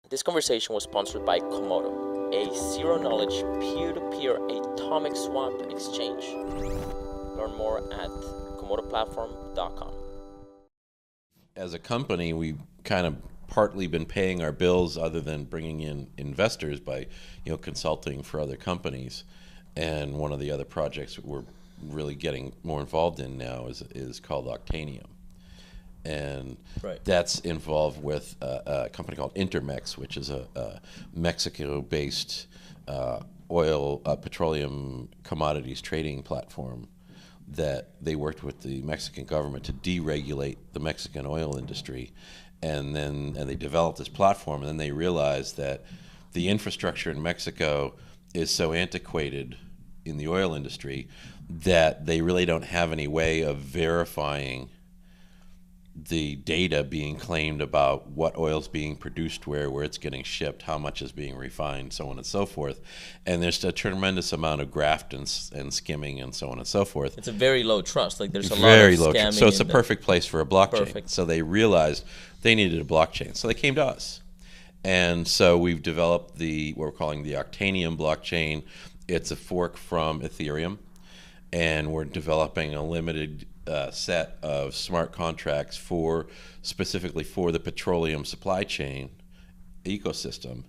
This conversation was sponsored by Komodo, a zero-knowledge, peer-to-peer atomic swap exchange. Learn more at komodoplatform.com. As a company, we've kind of partly been paying our bills other than bringing in investors by, consulting for other companies. And one of the other projects we're really getting more involved in now is called Octaneum. And Right. that's involved with a company called Intermex, which is a Mexico-based petroleum commodities trading platform that they worked with the Mexican government to deregulate the Mexican oil industry. And they developed this platform, and then they realized that the infrastructure in Mexico is so antiquated in the oil industry that they really don't have any way of verifying the data being claimed about what oil's being produced where it's getting shipped, how much is being refined, so on and so forth. And there's a tremendous amount of graft and skimming and so on and so forth. It's a very low trust. Like there's a Very lot of low scamming. trust. So it's a perfect place for a blockchain. Perfect. So they realized they needed a blockchain. So they came to us. And so we've developed what we're calling the Octaneum blockchain. It's a fork from Ethereum. And we're developing a limited set of smart contracts specifically for the petroleum supply chain ecosystem.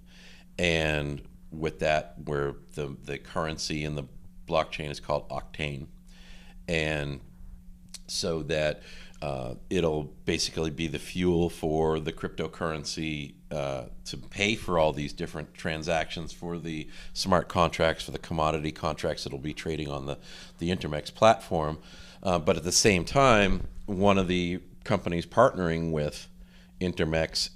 And with that, where the currency in the blockchain is called Octane. And so that it'll basically be the fuel for the cryptocurrency to pay for all these different transactions for the smart contracts, for the commodity contracts that'll be trading on the Intermex platform. But at the same time, one of the companies partnering with Intermex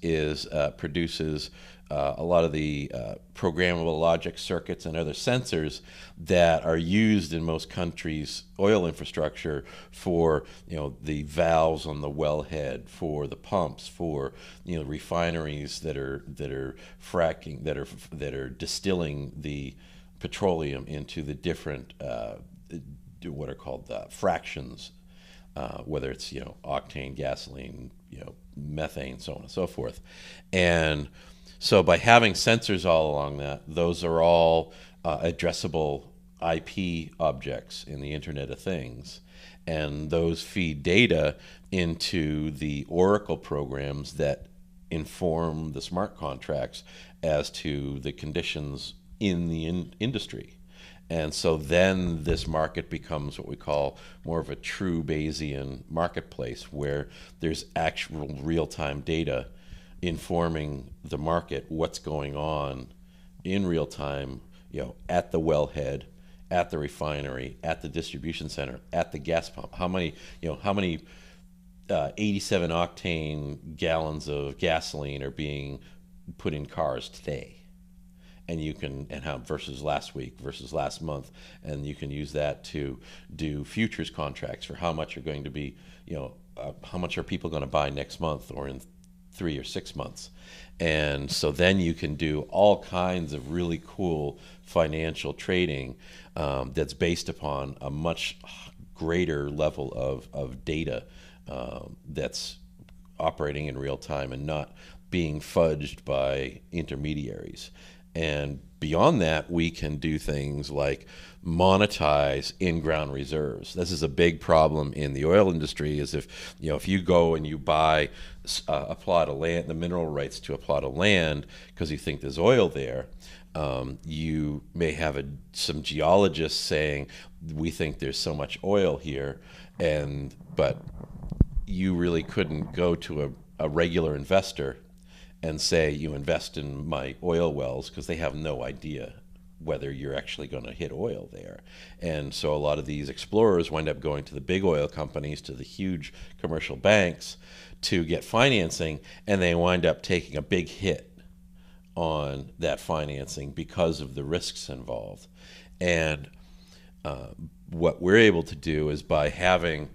produces a lot of the programmable logic circuits and other sensors that are used in most countries' oil infrastructure for the valves on the wellhead, for the pumps, for refineries that are fracking, that are distilling the petroleum into the different what are called fractions, whether it's octane, gasoline, methane, so on and so forth. And so by having sensors all along that, those are all addressable IP objects in the Internet of Things. And those feed data into the Oracle programs that inform the smart contracts as to the conditions in the industry. And so then this market becomes what we call more of a true Bayesian marketplace, where there's actual real-time data informing the market what's going on in real time, at the wellhead, at the refinery, at the distribution center, at the gas pump. How many 87 octane gallons of gasoline are being put in cars today? And how versus last week versus last month, and you can use that to do futures contracts for how much are going to be, how much are people going to buy next month or in 3 or 6 months. And so then you can do all kinds of really cool financial trading that's based upon a much greater level of data that's operating in real time and not being fudged by intermediaries. And beyond that, we can do things like monetize in-ground reserves. This is a big problem in the oil industry, is if you go and you buy a plot of land, the mineral rights to a plot of land because you think there's oil there, you may have some geologists saying, we think there's so much oil here, but you really couldn't go to a regular investor and say, you invest in my oil wells, because they have no idea whether you're actually going to hit oil there. And so a lot of these explorers wind up going to the big oil companies, to the huge commercial banks to get financing, and they wind up taking a big hit on that financing because of the risks involved. And what we're able to do is, by having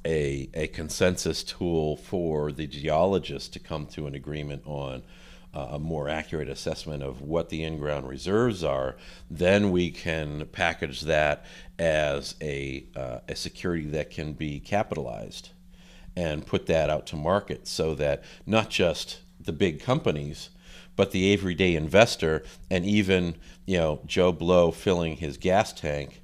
a consensus tool for the geologists to come to an agreement on a more accurate assessment of what the in-ground reserves are, then we can package that as a security that can be capitalized and put that out to market, so that not just the big companies, but the everyday investor, and even Joe Blow filling his gas tank,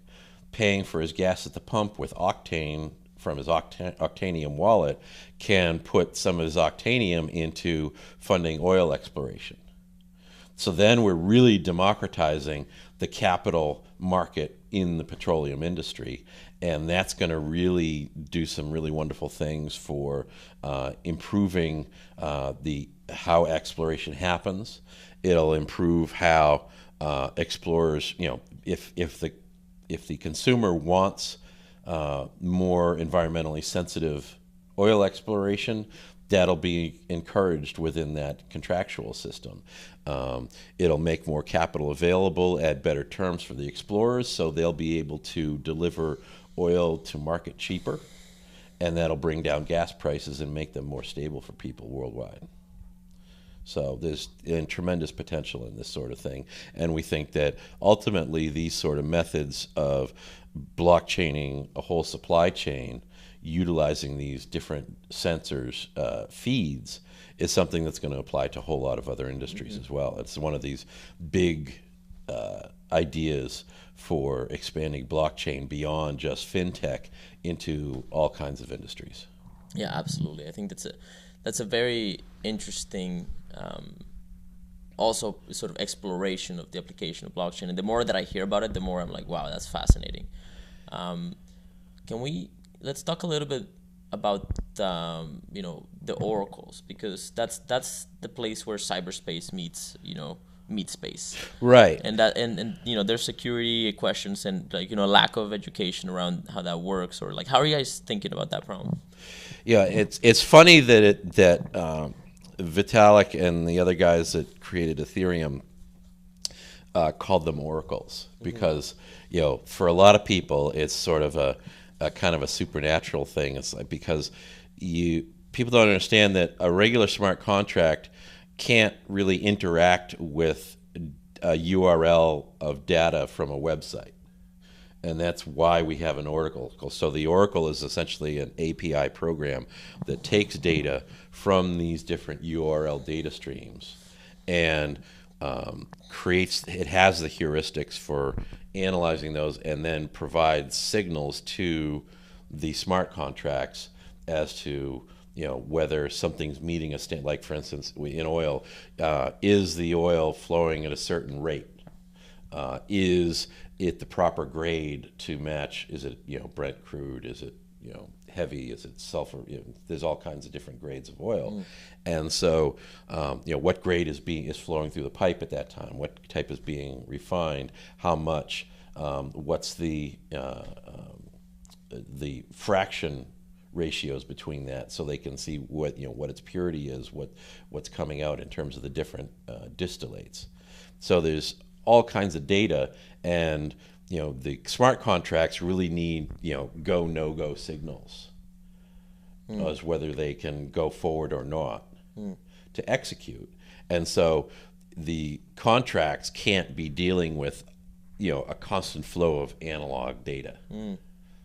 paying for his gas at the pump with octane from his Octaneum wallet, can put some of his Octaneum into funding oil exploration. So then we're really democratizing the capital market in the petroleum industry, and that's going to really do some really wonderful things for improving how exploration happens. It'll improve how explorers, if the consumer wants more environmentally sensitive oil exploration, that'll be encouraged within that contractual system. It'll make more capital available at better terms for the explorers, so they'll be able to deliver oil to market cheaper, and that'll bring down gas prices and make them more stable for people worldwide. So there's tremendous potential in this sort of thing, and we think that ultimately these sort of methods of blockchaining a whole supply chain, utilizing these different sensors feeds, is something that's going to apply to a whole lot of other industries as well. It's one of these big ideas for expanding blockchain beyond just fintech into all kinds of industries. Yeah, absolutely. I think that's a very interesting also sort of exploration of the application of blockchain. And the more that I hear about it, the more I'm like, wow, that's fascinating. Let's talk a little bit about the oracles, because that's the place where cyberspace meets space, right? And there's security questions and lack of education around how that works, or how are you guys thinking about that problem? Yeah, it's funny that Vitalik and the other guys that created Ethereum called them oracles, because for a lot of people it's sort of a kind of a supernatural thing. It's like, because people don't understand that a regular smart contract can't really interact with a URL of data from a website. And that's why we have an oracle. So the oracle is essentially an API program that takes data from these different URL data streams and it has the heuristics for analyzing those, and then provides signals to the smart contracts as to whether something's meeting a standard. Like, for instance, in oil, is the oil flowing at a certain rate? Is it the proper grade to match? Is it Brent crude? Is it heavy? Is it sulfur? There's all kinds of different grades of oil, and so what grade is flowing through the pipe at that time? What type is being refined? How much? What's the fraction ratios between that, so they can see what its purity is, what's coming out in terms of the different distillates. So there's all kinds of data, and the smart contracts really need go no-go signals as whether they can go forward or not to execute. And so the contracts can't be dealing with a constant flow of analog data,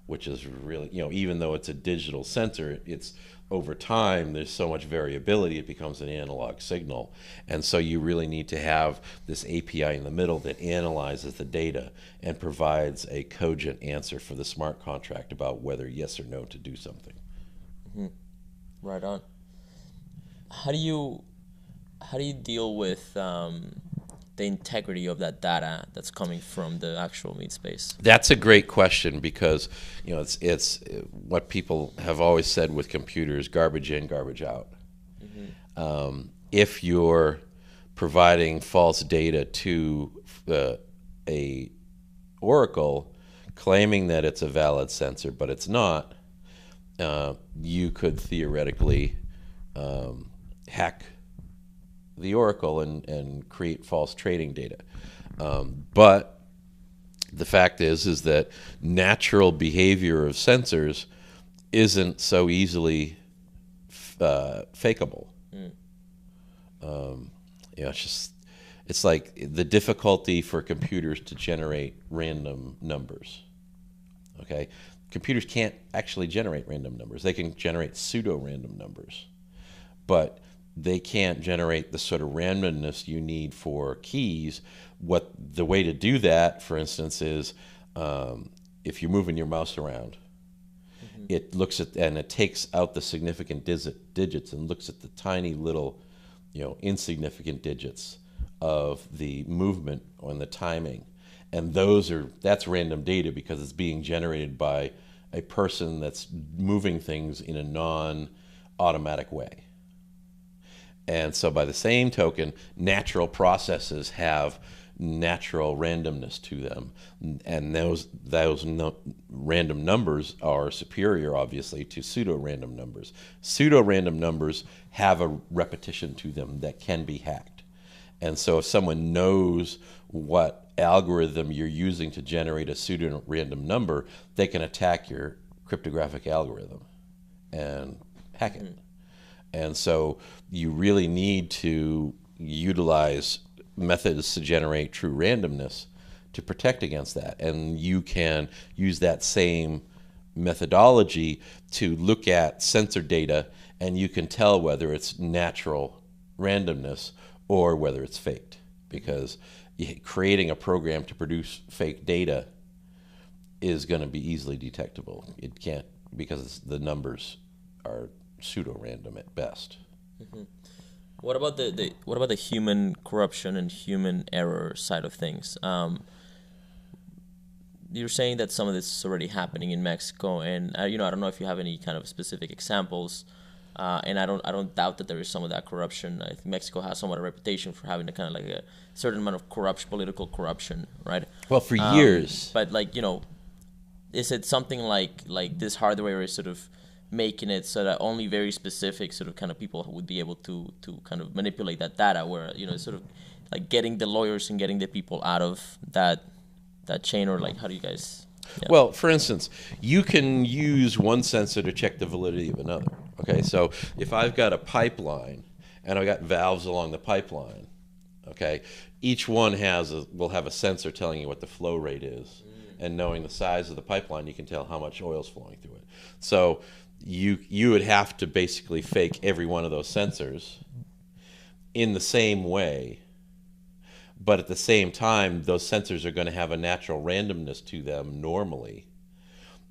which is really, even though it's a digital sensor, it's over time, there's so much variability, it becomes an analog signal. And so you really need to have this API in the middle that analyzes the data and provides a cogent answer for the smart contract about whether yes or no to do something. Right on. How do you deal with the integrity of that data that's coming from the actual meat space? That's a great question, because it's what people have always said with computers: garbage in, garbage out. If you're providing false data to a oracle, claiming that it's a valid sensor but it's not, you could theoretically hack the oracle and create false trading data. But the fact is that natural behavior of sensors isn't so easily fakeable. It's like the difficulty for computers to generate random numbers. Okay, computers can't actually generate random numbers. They can generate pseudo-random numbers, but they can't generate the sort of randomness you need for keys. What the way to do that, for instance, is if you're moving your mouse around, it looks at and it takes out the significant digits and looks at the tiny little, insignificant digits of the movement and the timing, and that's random data because it's being generated by a person that's moving things in a non-automatic way. And so by the same token, natural processes have natural randomness to them, and those random numbers are superior, obviously, to pseudo-random numbers. Pseudo-random numbers have a repetition to them that can be hacked. And so if someone knows what algorithm you're using to generate a pseudo-random number, they can attack your cryptographic algorithm and hack it. And so you really need to utilize methods to generate true randomness to protect against that. And you can use that same methodology to look at sensor data, and you can tell whether it's natural randomness or whether it's faked. Because creating a program to produce fake data is going to be easily detectable. It can't, because the numbers are pseudo-random at best. Mm-hmm. What about the human corruption and human error side of things? You're saying that some of this is already happening in Mexico, and I don't know if you have any kind of specific examples. And I don't doubt that there is some of that corruption. I think Mexico has somewhat a reputation for having a kind of like a certain amount of political corruption, right? Well, for years. But is it something like this hardware is sort of making it so that only very specific sort of kind of people would be able to kind of manipulate that data, where it's sort of like getting the lawyers and getting the people out of that chain, or how do you guys? Yeah. Well, for instance, you can will one sensor to check the validity of another. Okay, so if I've got a pipeline and I've got valves along the pipeline, okay, each one will have a sensor telling you what the flow rate is, and knowing the size of the pipeline, you can tell how much oil is flowing through it. So you would have to basically fake every one of those sensors in the same way, but at the same time, those sensors are going to have a natural randomness to them normally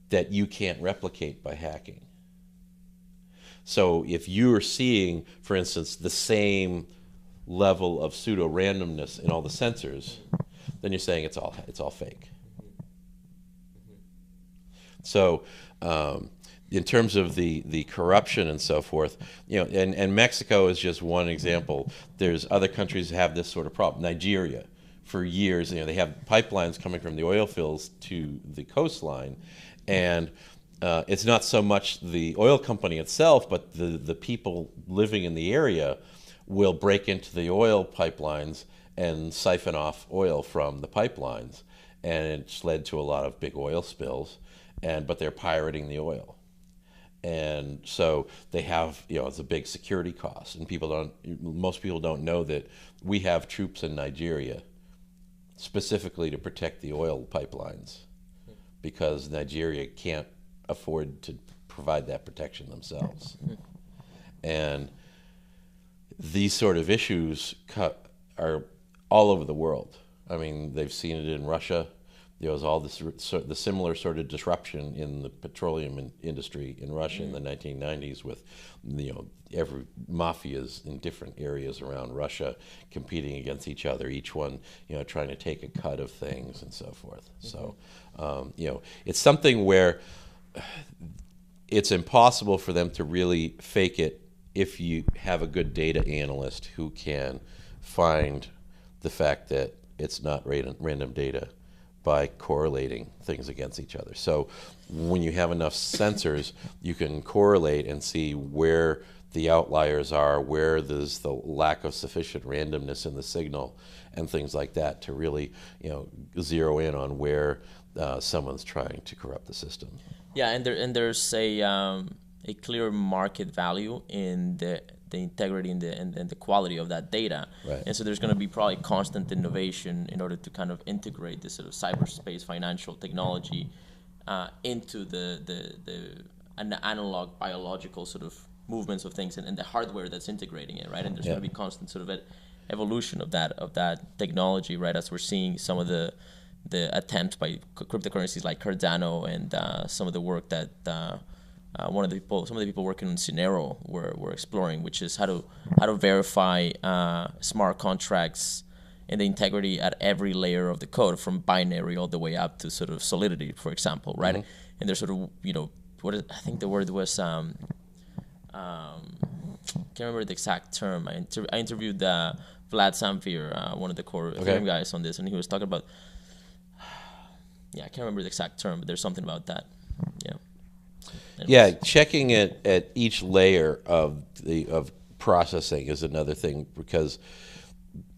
that you can't replicate by hacking. So if you are seeing, for instance, the same level of pseudo-randomness in all the sensors, then you're saying it's all fake. So in terms of the corruption and so forth, and Mexico is just one example. There's other countries that have this sort of problem. Nigeria, for years, they have pipelines coming from the oil fields to the coastline, and it's not so much the oil company itself, but the people living in the area will break into the oil pipelines and siphon off oil from the pipelines, and it's led to a lot of big oil spills. But they're pirating the oil, and so they have it's a big security cost, and most people don't know that we have troops in Nigeria specifically to protect the oil pipelines, because Nigeria can't afford to provide that protection themselves. And these sort of issues are all over the world. I mean, they've seen it in Russia. There was all the similar sort of disruption in the petroleum industry in Russia in the 1990s, with every mafias in different areas around Russia competing against each other, each one trying to take a cut of things and so forth. So it's something where it's impossible for them to really fake it if you have a good data analyst who can find the fact that it's not random data by correlating things against each other. So when you have enough sensors, you can correlate and see where the outliers are, where there's the lack of sufficient randomness in the signal, and things like that, to really zero in on where someone's trying to corrupt the system. Yeah, and there's a clear market value in the integrity and the quality of that data. Right. And so there's going to be probably constant innovation in order to kind of integrate this sort of cyberspace financial technology into the analog biological sort of movements of things and the hardware that's integrating it, right? And there's going to be constant sort of evolution of that technology, right? As we're seeing some of the attempts by cryptocurrencies like Cardano and some of the work that some of the people working on Cinero were exploring, which is how to verify smart contracts and the integrity at every layer of the code, from binary all the way up to sort of solidity, for example, right? Mm-hmm. And there's sort of, I think the word was, can't remember the exact term. I interviewed Vlad Samfir, one of the core Ethereum guys, on this, and he was talking about, I can't remember the exact term, but there's something about that. Yeah. Anyways. Yeah, checking it at each layer of processing is another thing, because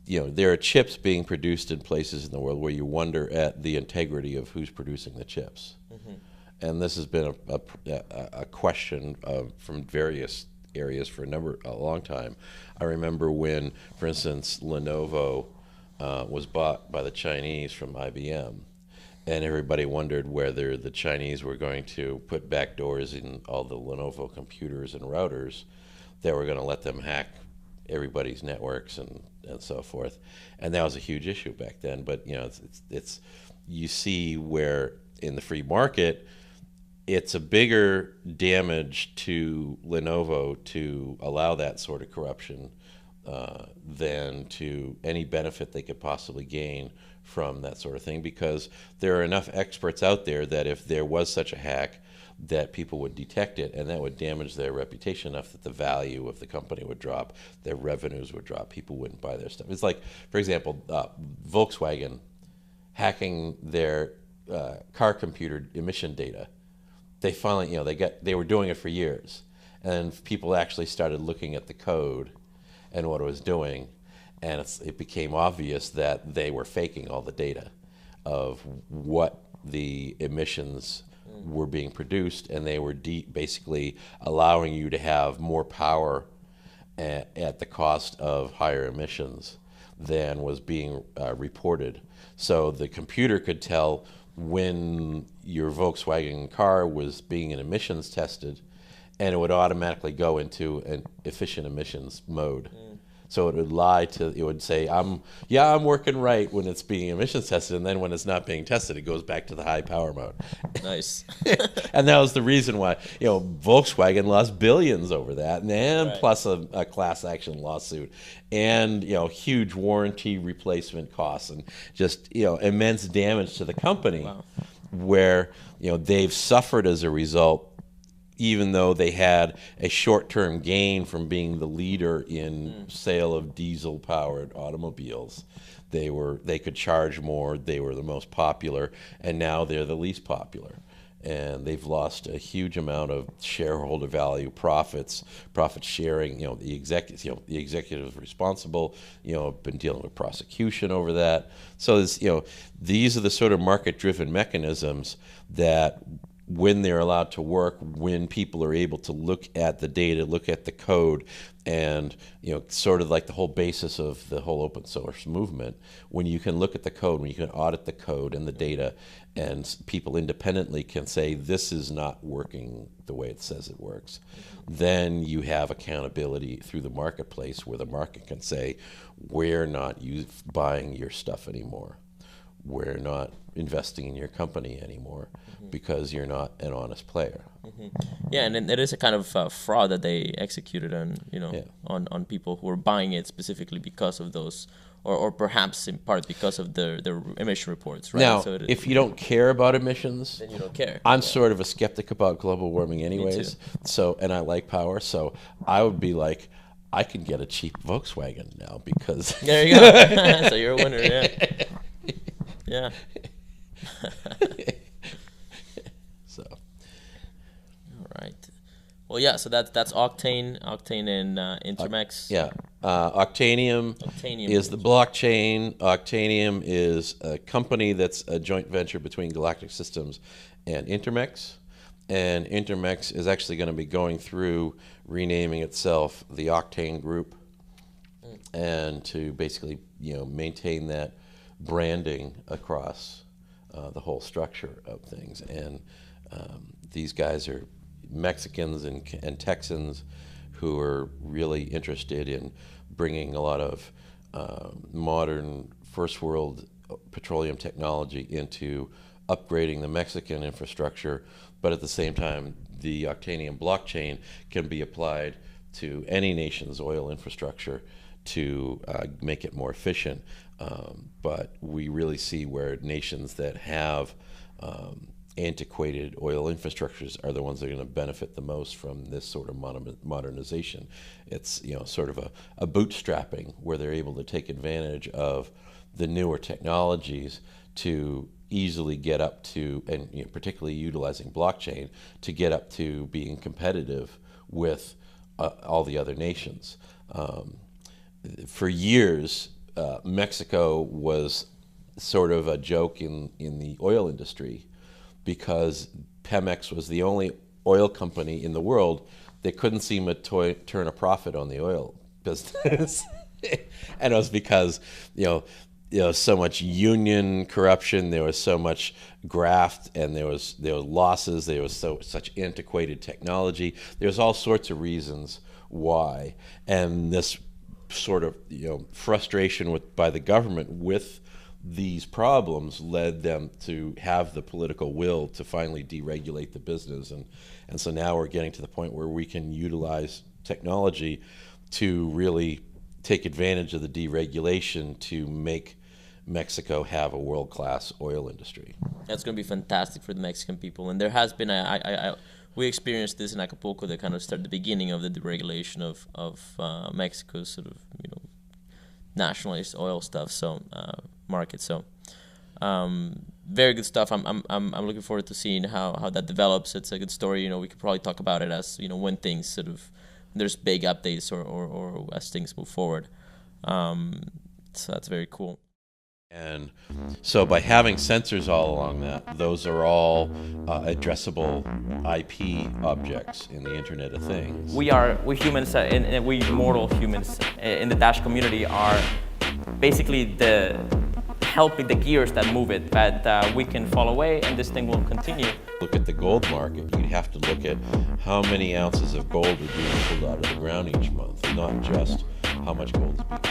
there are chips being produced in places in the world where you wonder at the integrity of who's producing the chips. Mm-hmm. And this has been a question from various areas for a long time. I remember when, for instance, Lenovo was bought by the Chinese from IBM, and everybody wondered whether the Chinese were going to put backdoors in all the Lenovo computers and routers that were going to let them hack everybody's networks and so forth. And that was a huge issue back then. But it's you see where in the free market, it's a bigger damage to Lenovo to allow that sort of corruption than to any benefit they could possibly gain from that sort of thing, because there are enough experts out there that if there was such a hack, that people would detect it, and that would damage their reputation enough that the value of the company would drop, their revenues would drop, people wouldn't buy their stuff. It's like, for example, Volkswagen hacking their car computer emission data. They finally, they were doing it for years, and people actually started looking at the code and what it was doing, and it became obvious that they were faking all the data of what the emissions were being produced, and they were basically allowing you to have more power at the cost of higher emissions than was being reported. So the computer could tell when your Volkswagen car was being emissions tested, and it would automatically go into an efficient emissions mode. So it would it would say, I'm working right when it's being emissions tested, and then when it's not being tested, it goes back to the high power mode. Nice. And that was the reason why, Volkswagen lost billions over that, and right. Plus a class action lawsuit, and, huge warranty replacement costs, and just, immense damage to the company. Wow. Where, they've suffered as a result, even though they had a short-term gain from being the leader in sale of diesel-powered automobiles. They could charge more, they were the most popular, and now they're the least popular. And they've lost a huge amount of shareholder value, profit sharing. The executives responsible, have been dealing with prosecution over that. So these are the sort of market-driven mechanisms that, when they're allowed to work, when people are able to look at the data, look at the code, and sort of like the whole basis of the whole open source movement, when you can look at the code, when you can audit the code and the data, and people independently can say this is not working the way it says it works, then you have accountability through the marketplace, where the market can say, we're not buying your stuff anymore. We're not investing in your company anymore because you're not an honest player. Mm-hmm. Yeah, and it is a kind of fraud that they executed on, on people who were buying it specifically because of those, or perhaps in part because of their emission reports, right? Now, if you don't care about emissions, then you don't care. I'm sort of a skeptic about global warming anyways. Me too. So, and I like power, so I would be like, I can get a cheap Volkswagen now because... There you go. So you're a winner, yeah. Yeah. So. All right. Well, yeah. So that's Octane and Intermex. Octaneum is the blockchain. Octaneum is a company that's a joint venture between Galactic Systems and Intermex. And Intermex is actually going to be going through renaming itself the Octane Group, and to basically maintain that branding across the whole structure of things. And these guys are Mexicans and Texans who are really interested in bringing a lot of modern first world petroleum technology into upgrading the Mexican infrastructure, but at the same time, the Octaneum blockchain can be applied to any nation's oil infrastructure to make it more efficient. But we really see where nations that have antiquated oil infrastructures are the ones that are going to benefit the most from this sort of modernization. It's sort of a bootstrapping where they're able to take advantage of the newer technologies to easily get up to, and particularly utilizing blockchain, to get up to being competitive with all the other nations. For years, Mexico was sort of a joke in the oil industry because Pemex was the only oil company in the world that couldn't seem to turn a profit on the oil business. And it was because, so much union corruption, there was so much graft, and there was losses, there was such antiquated technology. There's all sorts of reasons why, and this sort of frustration by the government with these problems led them to have the political will to finally deregulate the business, and so now we're getting to the point where we can utilize technology to really take advantage of the deregulation to make Mexico have a world-class oil industry. That's going to be fantastic for the Mexican people. And there has been, we experienced this in Acapulco, that kind of started the beginning of the deregulation of Mexico's sort of, nationalized oil stuff, market. So, very good stuff. I'm looking forward to seeing how that develops. It's a good story. We could probably talk about it as, when things sort of, there's big updates or as things move forward. So that's very cool. And so by having sensors all along that, those are all addressable IP objects in the Internet of Things. We humans, and we mortal humans in the Dash community are basically helping the gears that move it, that we can fall away and this thing will continue. Look at the gold market. You'd have to look at how many ounces of gold are being pulled out of the ground each month, not just how much gold is being